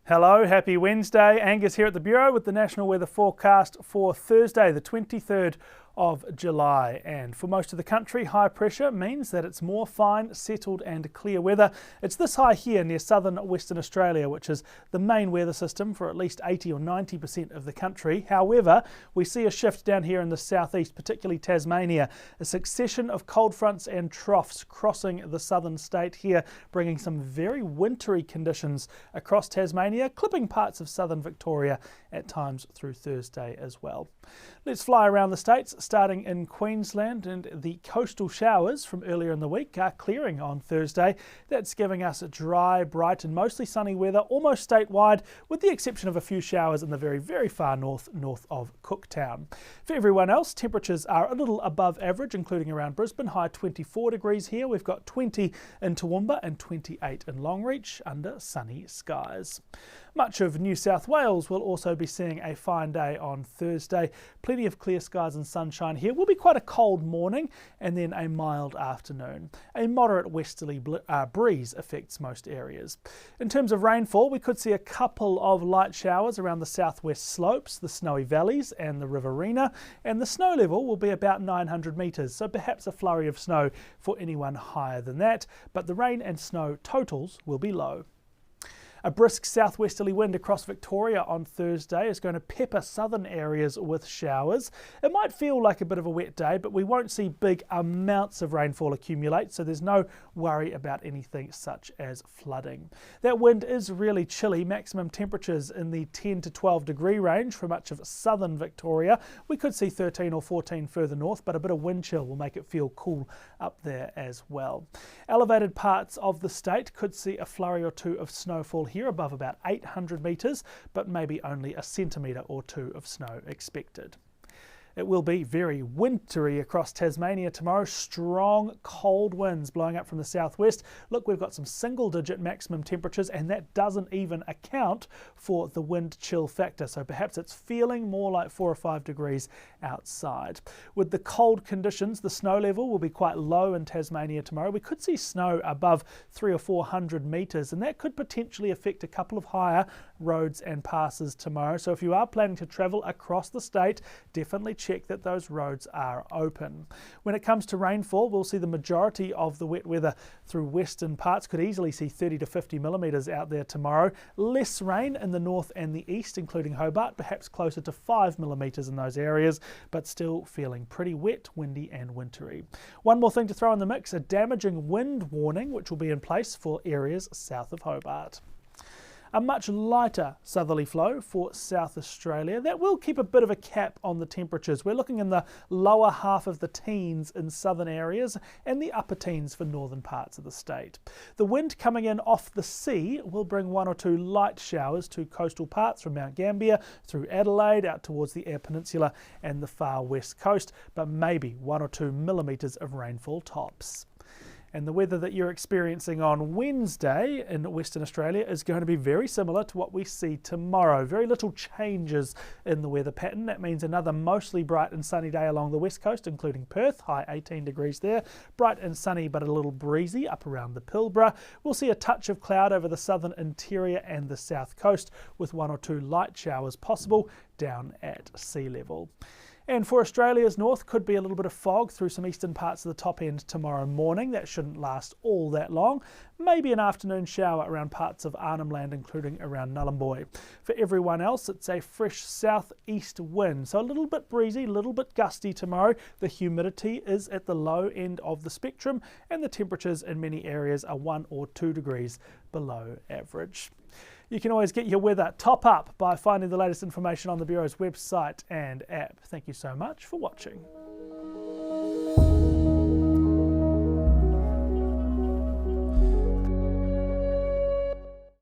Hello, happy Wednesday. Angus here at the Bureau with the National Weather Forecast for Thursday, the 23rd of July. And for most of the country, high pressure means that it's more fine, settled and clear weather. It's this high here near southern Western Australia, which is the main weather system for at least 80 or 90% of the country. However, we see a shift down here in the southeast, particularly Tasmania. A succession of cold fronts and troughs crossing the southern state here, bringing some very wintry conditions across Tasmania, clipping parts of southern Victoria at times through Thursday as well. Let's fly around the states, starting in Queensland, and the coastal showers from earlier in the week are clearing on Thursday. That's giving us dry, bright and mostly sunny weather almost statewide, with the exception of a few showers in the very far north of Cooktown. For everyone else, temperatures are a little above average, including around Brisbane, high 24 degrees here. We've got 20 in Toowoomba and 28 in Longreach under sunny skies. Much of New South Wales will also be seeing a fine day on Thursday. Plenty of clear skies and sunshine here. Will be quite a cold morning and then a mild afternoon. A moderate westerly breeze affects most areas. In terms of rainfall, we could see a couple of light showers around the southwest slopes, the snowy valleys and the Riverina, and the snow level will be about 900 metres, so perhaps a flurry of snow for anyone higher than that, but the rain and snow totals will be low. A brisk southwesterly wind across Victoria on Thursday is going to pepper southern areas with showers. It might feel like a bit of a wet day, but we won't see big amounts of rainfall accumulate, so there's no worry about anything such as flooding. That wind is really chilly, maximum temperatures in the 10 to 12 degree range for much of southern Victoria. We could see 13 or 14 further north, but a bit of wind chill will make it feel cool up there as well. Elevated parts of the state could see a flurry or two of snowfall here above about 800 metres, but maybe only a centimetre or two of snow expected. It will be very wintry across Tasmania tomorrow. Strong cold winds blowing up from the southwest. Look, we've got some single-digit maximum temperatures, and that doesn't even account for the wind chill factor. So perhaps it's feeling more like 4 or 5 degrees outside. With the cold conditions, the snow level will be quite low in Tasmania tomorrow. We could see snow above 300 or 400 metres, and that could potentially affect a couple of higher roads and passes tomorrow. So if you are planning to travel across the state, definitely check that those roads are open. When it comes to rainfall, we'll see the majority of the wet weather through western parts. Could easily see 30 to 50 millimetres out there tomorrow. Less rain in the north and the east, including Hobart, perhaps closer to 5 millimetres in those areas, but still feeling pretty wet, windy and wintry. One more thing to throw in the mix, a damaging wind warning which will be in place for areas south of Hobart. A much lighter southerly flow for South Australia. That will keep a bit of a cap on the temperatures. We're looking in the lower half of the teens in southern areas and the upper teens for northern parts of the state. The wind coming in off the sea will bring 1 or 2 light showers to coastal parts from Mount Gambier through Adelaide out towards the Eyre Peninsula and the far west coast, but maybe 1 or 2 millimetres of rainfall tops. And the weather that you're experiencing on Wednesday in Western Australia is going to be very similar to what we see tomorrow. Very little changes in the weather pattern. That means another mostly bright and sunny day along the west coast, including Perth, high 18 degrees there. Bright and sunny but a little breezy up around the Pilbara. We'll see a touch of cloud over the southern interior and the south coast, with 1 or 2 light showers possible down at sea level. And for Australia's north, could be a little bit of fog through some eastern parts of the top end tomorrow morning. That shouldn't last all that long. Maybe an afternoon shower around parts of Arnhem Land, including around Nhulunbuy. For everyone else, it's a fresh southeast wind, so a little bit breezy, a little bit gusty tomorrow. The humidity is at the low end of the spectrum, and the temperatures in many areas are 1 or 2 degrees below average. You can always get your weather top up by finding the latest information on the Bureau's website and app. Thank you so much for watching.